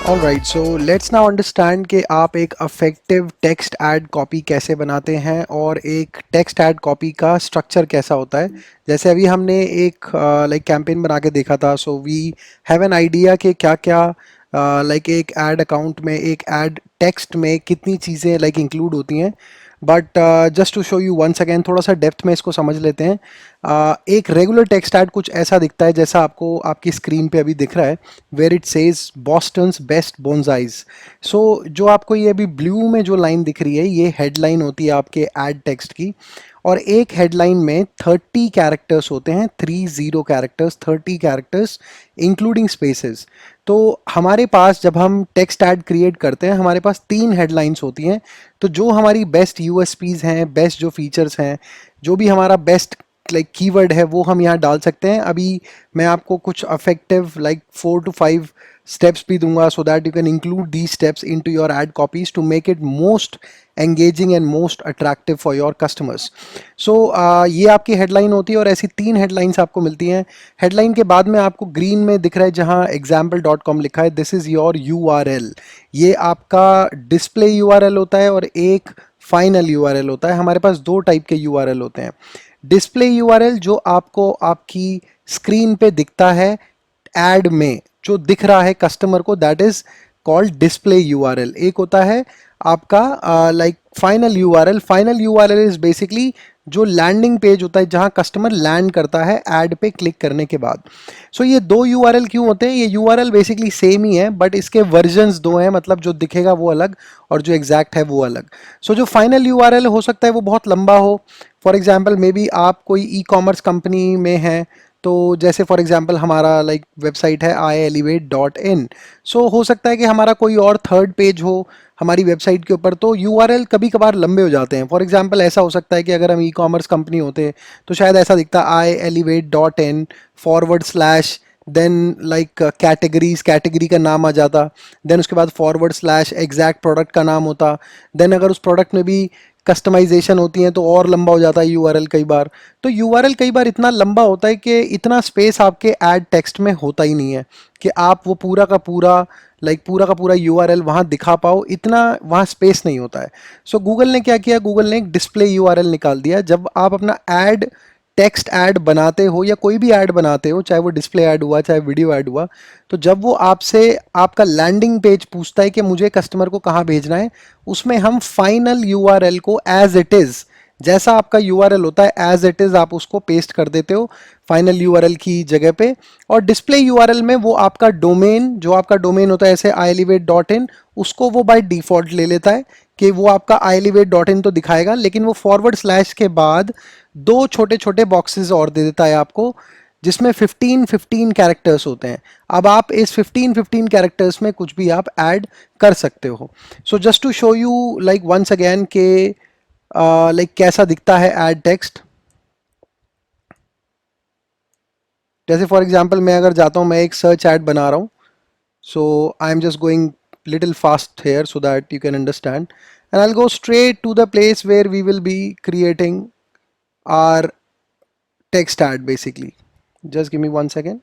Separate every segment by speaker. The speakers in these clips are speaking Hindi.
Speaker 1: Alright, so let's now understand कि आप एक अफेक्टिव टेक्स्ट ऐड कॉपी कैसे बनाते हैं और एक टेक्स्ट ऐड कॉपी का स्ट्रक्चर कैसा होता है। जैसे अभी हमने एक कैंपेन बना के देखा था, so we have an idea कि क्या क्या एक ऐड अकाउंट में, एक ऐड टेक्स्ट में कितनी चीज़ें इंक्लूड होती हैं। But just to show you once again, थोड़ा सा डेप्थ में इसको समझ लेते हैं। एक रेगुलर टेक्स्ट ऐड कुछ ऐसा दिखता है जैसा आपको आपकी स्क्रीन पे अभी दिख रहा है, वेयर इट सेज बॉस्टन्स बेस्ट बोनसाइज। सो जो आपको ये अभी ब्लू में जो लाइन दिख रही है, ये हेडलाइन होती है आपके ऐड टेक्स्ट की। और एक हेडलाइन में 30 कैरेक्टर्स होते हैं, 30 कैरेक्टर्स, 30 कैरेक्टर्स इंक्लूडिंग स्पेसेस। तो हमारे पास जब हम टेक्स्ट ऐड क्रिएट करते हैं, हमारे पास 3 हेडलाइंस होती हैं। तो जो हमारी बेस्ट यूएसपीज हैं, बेस्ट जो फीचर्स हैं, जो भी हमारा बेस्ट कीवर्ड है, वो हम यहाँ डाल सकते हैं। अभी मैं आपको कुछ अफेक्टिव 4 to 5 स्टेप्स भी दूंगा, so that you can include the steps into your ad copies to make it most engaging and most attractive for your customers. So ये आपकी हेडलाइन होती है और ऐसी 3 हेडलाइंस आपको मिलती हैं। हेडलाइन के बाद में आपको ग्रीन में दिख रहा है जहां example.com लिखा है, दिस इज योर URL। ये आपका डिस्प्ले URL होता है और एक फाइनल URL होता है। हमारे पास 2 टाइप के URL होते हैं। डिस्प्ले URL जो आपको आपकी स्क्रीन पे दिखता है, एड में जो दिख रहा है कस्टमर को, that is called display URL। एक होता है आपका final URL। Final URL is basically जो लैंडिंग पेज होता है जहां कस्टमर लैंड करता है एड पे क्लिक करने के बाद। सो ये 2 URL क्यों होते हैं? ये URL बेसिकली सेम ही है, बट इसके वर्जन्स 2 हैं, मतलब जो दिखेगा वो अलग और जो एग्जैक्ट है वो अलग। सो जो फाइनल URL हो सकता है वो बहुत लंबा हो। फॉर एग्जाम्पल मे बी आप कोई ई-कॉमर्स कंपनी में हैं, तो जैसे फॉर एग्जांपल हमारा वेबसाइट है ielevate.in। सो हो सकता है कि हमारा कोई और थर्ड पेज हो हमारी वेबसाइट के ऊपर, तो URL कभी कभार लंबे हो जाते हैं। फॉर एग्जांपल ऐसा हो सकता है कि अगर हम ई कॉमर्स कंपनी होते तो शायद ऐसा दिखता ielevate.in forward slash, then categories, category का नाम आ जाता, देन उसके बाद फॉरवर्ड स्लैश एग्जैक्ट प्रोडक्ट का नाम होता, देन अगर उस प्रोडक्ट में भी कस्टमाइजेशन होती है तो और लंबा हो जाता है URL कई बार। तो URL कई बार इतना लंबा होता है कि इतना स्पेस आपके ऐड टेक्स्ट में होता ही नहीं है कि आप वो पूरा का पूरा पूरा का पूरा URL वहाँ दिखा पाओ, इतना वहाँ स्पेस नहीं होता है। सो गूगल ने क्या किया, गूगल ने एक डिस्प्ले URL निकाल दिया। जब आप अपना ऐड टेक्स्ट ऐड बनाते हो या कोई भी ऐड बनाते हो, चाहे वो डिस्प्ले ऐड हुआ चाहे वीडियो ऐड हुआ, तो जब वो आपसे आपका लैंडिंग पेज पूछता है कि मुझे कस्टमर को कहाँ भेजना है, उसमें हम फाइनल URL को एज इट इज, जैसा आपका URL होता है एज इट इज आप उसको पेस्ट कर देते हो फाइनल URL की जगह पे। और डिस्प्ले URL में वो आपका डोमेन, जो आपका डोमेन होता है ऐसे ielevate.in, उसको वो बाय डिफॉल्ट ले लेता है कि वो आपका ielevate.in तो दिखाएगा, लेकिन वो फॉरवर्ड स्लैश के बाद 2 छोटे छोटे बॉक्सेस और दे देता है आपको, जिसमें 15-15 कैरेक्टर्स होते हैं। अब आप इस 15-15 कैरेक्टर्स में कुछ भी आप ऐड कर सकते हो। So just to show you once again के कैसा दिखता है ऐड टेक्स्ट। जैसे फॉर एग्जांपल मैं अगर जाता हूँ, मैं एक सर्च ऐड बना रहा हूँ, so I am just going little fast here so that you can understand, and I will go straight to the place where we will be creating our text ad basically. Just give me 1 second.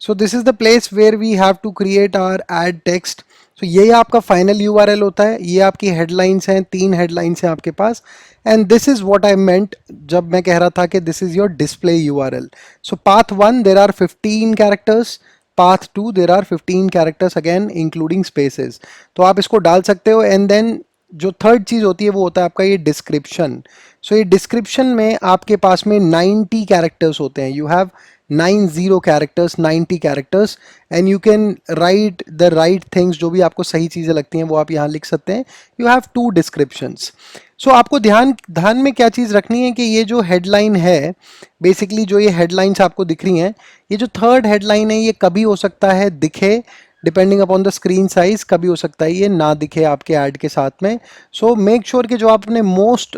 Speaker 1: So this is the place where we have to create our ad text. So ये आपका फाइनल URL होता है, ये आपकी हेडलाइंस हैं, 3 हेडलाइंस हैं आपके पास, and this is what I meant जब मैं कह रहा था कि this is your display URL. So path 1 there are 15 characters, path 2 there are 15 characters again including spaces. तो आप इसको डाल सकते हो, एंड देन जो थर्ड चीज़ होती है वो होता है आपका ये डिस्क्रिप्शन। सो ये डिस्क्रिप्शन में आपके पास में 90 कैरेक्टर्स होते हैं। You have 90 characters, 90 characters, and you can right the right things, जो भी आपको सही चीज़ें लगती हैं वो आप यहाँ लिख सकते हैं। You have 2 descriptions. सो आपको ध्यान में क्या चीज़ रखनी है कि ये जो हेडलाइन है, बेसिकली जो ये हेडलाइंस आपको दिख रही हैं, ये जो थर्ड हेडलाइन है ये कभी हो सकता है दिखे depending upon the screen size, कभी हो सकता है ये ना दिखे आपके ऐड के साथ में। सो मेक श्योर कि जो आप अपने मोस्ट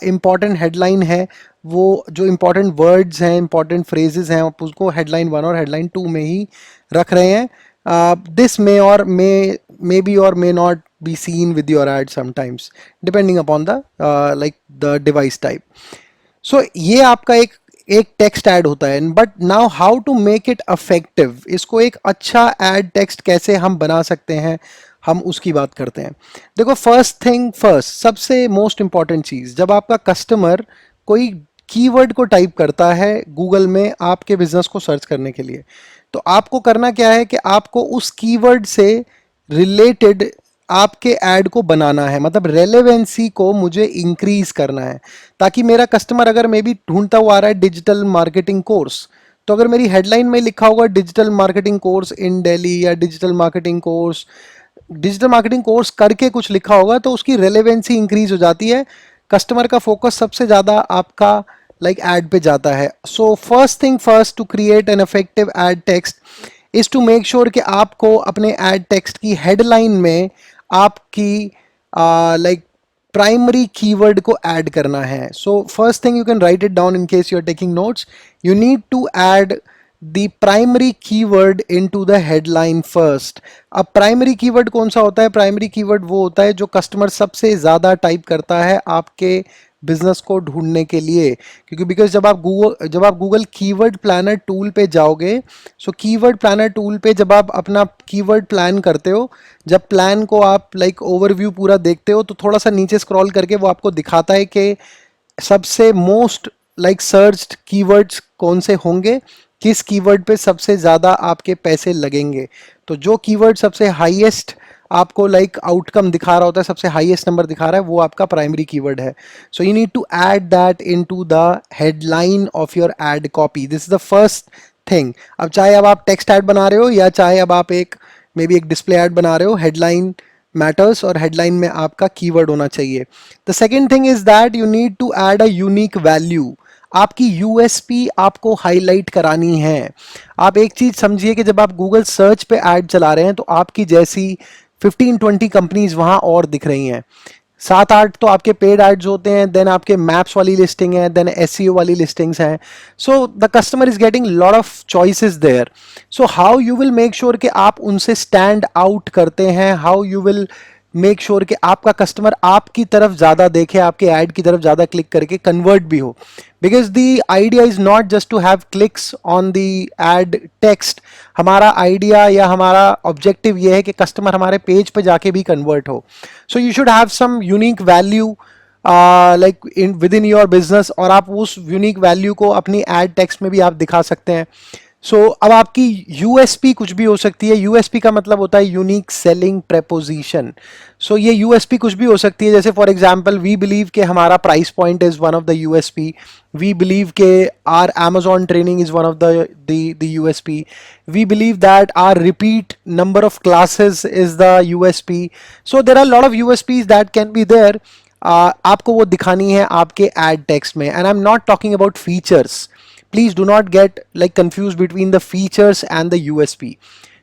Speaker 1: इंपॉर्टेंट हेडलाइन है, वो जो इंपॉर्टेंट वर्ड्स हैं, इंपॉर्टेंट फ्रेजेस हैं, आप उसको हेडलाइन 1 और हेडलाइन 2 में ही रख रहे हैं। this may be or may not be seen with your ad sometimes, depending upon the like the device type. सो ये आपका एक एक टेक्स्ट ऐड होता है, but now how to make it effective, इसको एक अच्छा ऐड टेक्स्ट कैसे हम बना सकते हैं, हम उसकी बात करते हैं। देखो, फर्स्ट थिंग फर्स्ट, सबसे मोस्ट इंपॉर्टेंट चीज़, जब आपका कस्टमर कोई कीवर्ड को टाइप करता है गूगल में आपके बिजनेस को सर्च करने के लिए, तो आपको करना क्या है कि आपको उस कीवर्ड से रिलेटेड आपके ऐड को बनाना है, मतलब रेलेवेंसी को मुझे इंक्रीज करना है, ताकि मेरा कस्टमर अगर मे बी ढूंढता हुआ आ रहा है डिजिटल मार्केटिंग कोर्स, तो अगर मेरी हेडलाइन में लिखा होगा digital marketing course in Delhi या डिजिटल मार्केटिंग कोर्स करके कुछ लिखा होगा, तो उसकी रेलेवेंसी इंक्रीज हो जाती है, कस्टमर का फोकस सबसे ज़्यादा आपका लाइक ऐड पे जाता है। So first thing first, to create an effective ad text is to make sure कि आपको अपने ऐड टेक्स्ट की हेडलाइन में आपकी लाइक प्राइमरी कीवर्ड को ऐड करना है। So first thing, you can write it down in case you are taking notes, you need to add the primary keyword into the headline first. अब प्राइमरी कीवर्ड कौन सा होता है? प्राइमरी कीवर्ड वो होता है जो कस्टमर सबसे ज़्यादा टाइप करता है आपके बिजनेस को ढूंढने के लिए, क्योंकि बिकॉज जब आप गूगल कीवर्ड प्लानर टूल पे जाओगे, सो कीवर्ड प्लानर टूल पे जब आप अपना कीवर्ड प्लान करते हो, जब प्लान को आप लाइक ओवरव्यू पूरा देखते हो, तो थोड़ा सा नीचे स्क्रॉल करके वो आपको दिखाता है कि सबसे मोस्ट लाइक सर्च्ड कीवर्ड्स कौन से होंगे, किस कीवर्ड पे सबसे ज़्यादा आपके पैसे लगेंगे। तो जो कीवर्ड सबसे हाईएस्ट आपको लाइक आउटकम दिखा रहा होता है, सबसे हाईएस्ट नंबर दिखा रहा है, वो आपका प्राइमरी कीवर्ड है। So you need to add that into the headline of your ad copy. This is the first thing. अब चाहे अब आप टेक्स्ट ऐड बना रहे हो या चाहे अब आप एक मे बी एक डिस्प्ले ऐड बना रहे हो, हेडलाइन मैटर्स और हेडलाइन में आपका कीवर्ड होना चाहिए। The second thing is that you need to add a unique value. आपकी यूएसपी आपको हाईलाइट करानी है। आप एक चीज समझिए कि जब आप गूगल सर्च पे ऐड चला रहे हैं, तो आपकी जैसी 15-20 कंपनीज वहां और दिख रही हैं, 7-8 तो आपके पेड एड्स होते हैं, देन आपके मैप्स वाली लिस्टिंग है, देन एसईओ वाली लिस्टिंग्स हैं। So the customer is getting lot of choices there. So how you will make sure कि आप उनसे स्टैंड आउट करते हैं, how you will make sure कि आपका कस्टमर आपकी तरफ ज़्यादा देखे, आपके ऐड की तरफ ज़्यादा क्लिक करके कन्वर्ट भी हो, because the idea is not just to have clicks on the ad text. हमारा आइडिया या हमारा ऑब्जेक्टिव ये है कि कस्टमर हमारे पेज पे जाके भी कन्वर्ट हो। So you should have some unique value like in with in your business, और आप उस यूनिक वैल्यू को अपनी एड टेक्स्ट में भी आप दिखा सकते हैं। अब आपकी यूएसपी कुछ भी हो सकती है। यूएसपी का मतलब होता है यूनिक सेलिंग प्रेपोजिशन। ये यूएसपी कुछ भी हो सकती है, जैसे फॉर एग्जांपल वी बिलीव के हमारा price point is one of the USP, we believe के our Amazon training is one of the USP, we believe that our repeat number of classes is the USP. So there are lot of USPs that can be there. आपको वो दिखानी है आपके एड टेक्स्ट में, and I am not talking about features. Please do not get like confuse between the features and the USP.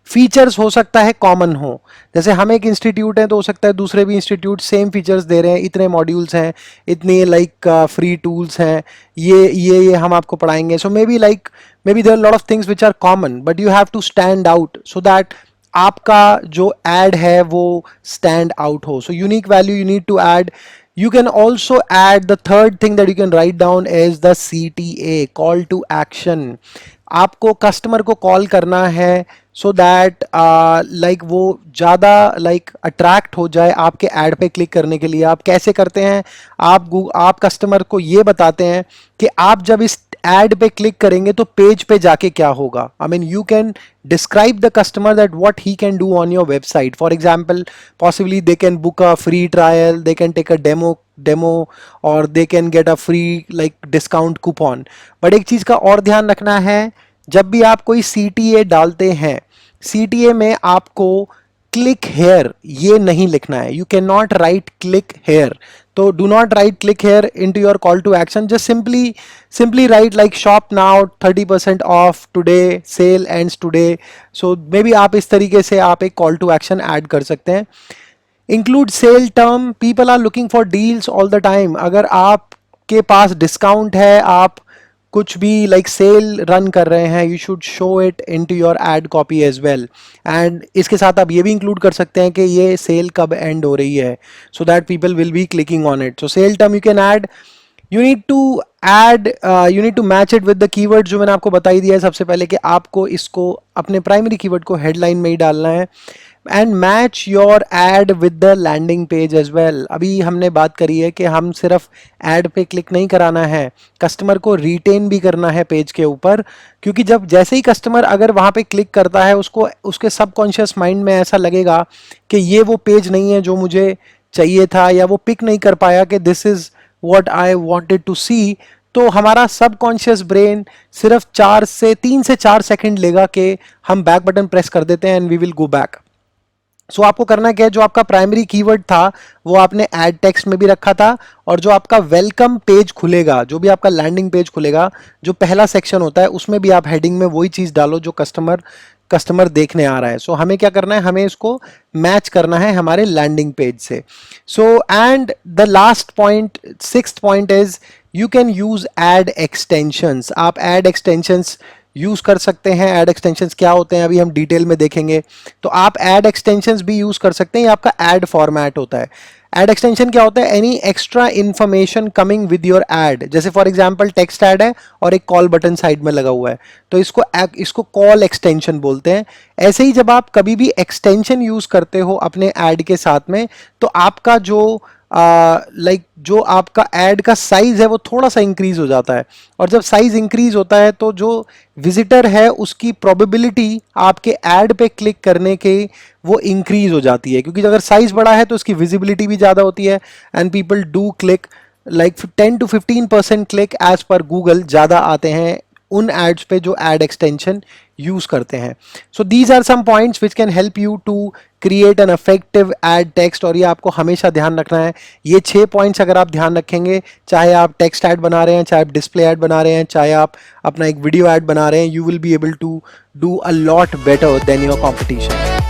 Speaker 1: Features हो सकता है कॉमन हो, जैसे हम एक इंस्टीट्यूट है तो हो सकता है दूसरे भी इंस्टीट्यूट सेम फीचर्स दे रहे हैं, इतने मॉड्यूल्स हैं, इतने लाइक फ्री टूल्स हैं, ये हम आपको पढ़ाएंगे। So maybe there are lot of things which are common, but you have to stand out so that आपका जो एड है वो स्टैंड आउट हो। So unique value you need to add. You can also add, the third thing that you can write down is the CTA, call to action. आपको कस्टमर को कॉल करना है सो दैट लाइक वो ज़्यादा लाइक अट्रैक्ट हो जाए आपके ऐड पे क्लिक करने के लिए। आप कैसे करते हैं? आप कस्टमर को ये बताते हैं कि आप जब इस एड पे क्लिक करेंगे तो पेज पे जाके क्या होगा। I mean you can describe the customer that what he can do on your website. For example, possibly they can book a free trial, they can take a demo, or they can get a free like discount coupon. But एक चीज का और ध्यान रखना है, जब भी आप कोई CTA डालते हैं, CTA में आपको क्लिक हेयर ये नहीं लिखना है। You can not write click here. तो do not write click here into your call to action, just simply write like shop now 30% off today, sale ends today. So maybe आप इस तरीके से आप एक कॉल टू एक्शन ऐड कर सकते हैं। Include sale term, people are looking for deals all the time. अगर आपके पास डिस्काउंट है, आप कुछ भी लाइक सेल रन कर रहे हैं, you should show it into your ad copy as well. And इसके साथ आप ये भी इंक्लूड कर सकते हैं कि ये सेल कब एंड हो रही है, so that people will be clicking on it. So sale term you can add, you need to add, you need to match it with the keyword जो मैंने आपको बताई दिया है सबसे पहले, कि आपको इसको अपने प्राइमरी कीवर्ड को हेडलाइन में ही डालना है। And match your ad with the landing page as well. अभी हमने बात करी है कि हम सिर्फ एड पे क्लिक नहीं कराना है, कस्टमर को रिटेन भी करना है पेज के ऊपर, क्योंकि जब जैसे ही कस्टमर अगर वहाँ पे क्लिक करता है, उसको उसके सबकॉन्शियस माइंड में ऐसा लगेगा कि ये वो पेज नहीं है जो मुझे चाहिए था, या वो पिक नहीं कर पाया कि this is what I wanted to see. तो हमारा सबकॉन्शियस ब्रेन सिर्फ 3 से 4 सेकंड लेगा कि हम बैक बटन प्रेस कर देते हैं and we will go back. So आपको करना क्या है, जो आपका प्राइमरी कीवर्ड था वो आपने ऐड टेक्स्ट में भी रखा था, और जो आपका वेलकम पेज खुलेगा, जो भी आपका लैंडिंग पेज खुलेगा, जो पहला सेक्शन होता है, उसमें भी आप हेडिंग में वही चीज़ डालो जो कस्टमर देखने आ रहा है। सो हमें क्या करना है, हमें इसको मैच करना है हमारे लैंडिंग पेज से। So and the last point, sixth point is you can use ad extensions. आप एड एक्सटेंशंस यूज कर सकते हैं। एड एक्सटेंशंस क्या होते हैं अभी हम डिटेल में देखेंगे। तो आप एड एक्सटेंशंस भी यूज कर सकते हैं, ये आपका एड फॉर्मेट होता है। एड एक्सटेंशन क्या होता है, any extra information coming with your add. जैसे फॉर एग्जांपल टेक्स्ट ऐड है और एक कॉल बटन साइड में लगा हुआ है, तो इसको कॉल एक्सटेंशन बोलते हैं। ऐसे ही जब आप कभी भी एक्सटेंशन यूज करते हो अपने एड के साथ में, तो आपका जो जो आपका एड का साइज है वो थोड़ा सा इंक्रीज हो जाता है। और जब साइज इंक्रीज होता है तो जो विजिटर है उसकी प्रोबेबिलिटी आपके एड पे क्लिक करने के वो इंक्रीज हो जाती है, क्योंकि अगर साइज बड़ा है तो उसकी विजिबिलिटी भी ज़्यादा होती है and people do click, like 10 to 15% click एज पर गूगल ज़्यादा आते हैं उन एड्स पे जो एड एक्सटेंशन यूज करते हैं। So these are some points which can help you to create an effective ad text, और ये आपको हमेशा ध्यान रखना है। ये 6 पॉइंट्स अगर आप ध्यान रखेंगे, चाहे आप टेक्स्ट ऐड बना रहे हैं, चाहे आप डिस्प्ले ऐड बना रहे हैं, चाहे आप अपना एक वीडियो ऐड बना रहे हैं, you will be able to do a lot better than your competition.